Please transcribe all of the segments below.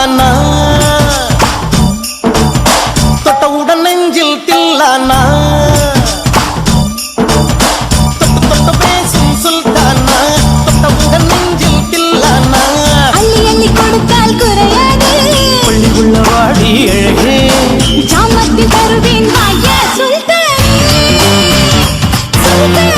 சுல்தானா தொட்டவுடன் நெஞ்சில் தில்லானா தொட்டு பேசும் சுல்தானா தொட்டவுடன் நெஞ்சில் தில்லானா அள்ளி அள்ளி கொடுத்தால் குறையாது பள்ளி உள்ள வாடி அழகே ஜாமத்தி தருவேன் வாய சுல்தானே சுல்தானே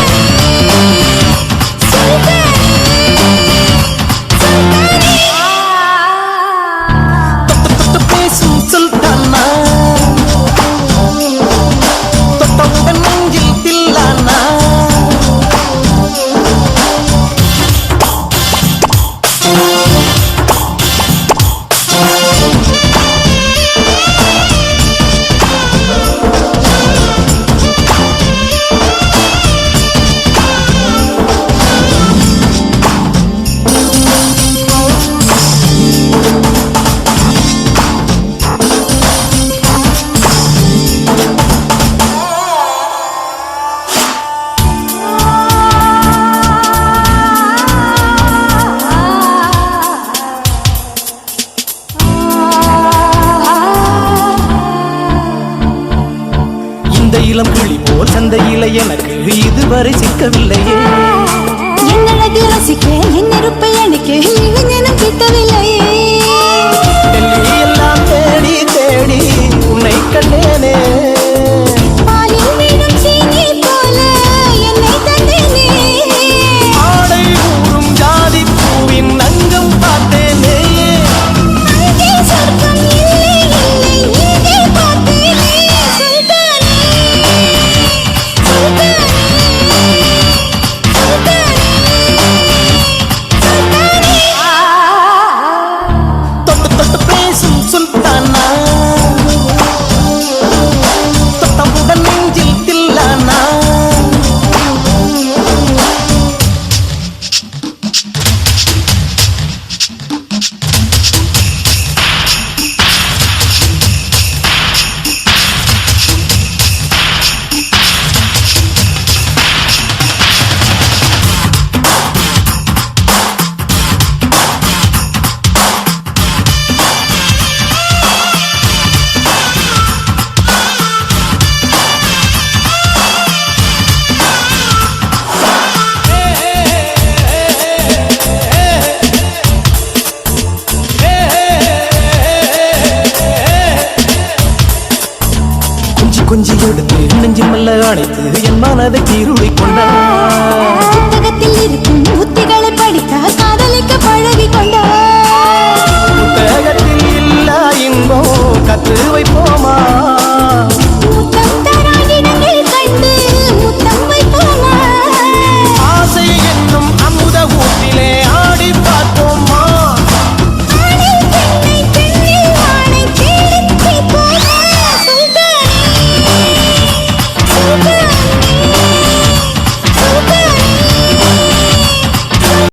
இளம் புலி போல் சந்தையில எனக்கு இதுவரை சிக்கவில்லையே என்னழகு ரசிக்க என் நெருப்பை எனக்கு இளைஞனும் கிட்டவில்லையே டெல்லி எல்லாம் தேடி தேடி உன்னை கண்டேனே பாலில் வீடும் சீனி போல என்னை தந்தேனே ஆடை ஊறும் ஜாதி பூவின் அங்கம் பார்த்தேனே அங்கே சொர்க்கம் இல்லை இல்லை இங்கே பார்த்தேனே சுல்தானே சுல்தானே சுல்தானே தொட்டு தொட்டு பேசும் சுல்தானா தொட்டவுடன் நெஞ்சில் தில்லானா கொஞ்சி எடுத்து நெஞ்சில் மெல்ல அணைத்து என் மனதை கீருளை கொண்டான் புத்தகத்தில் இருக்கும் உத்திகளை படித்தால் காதலிக்க பழ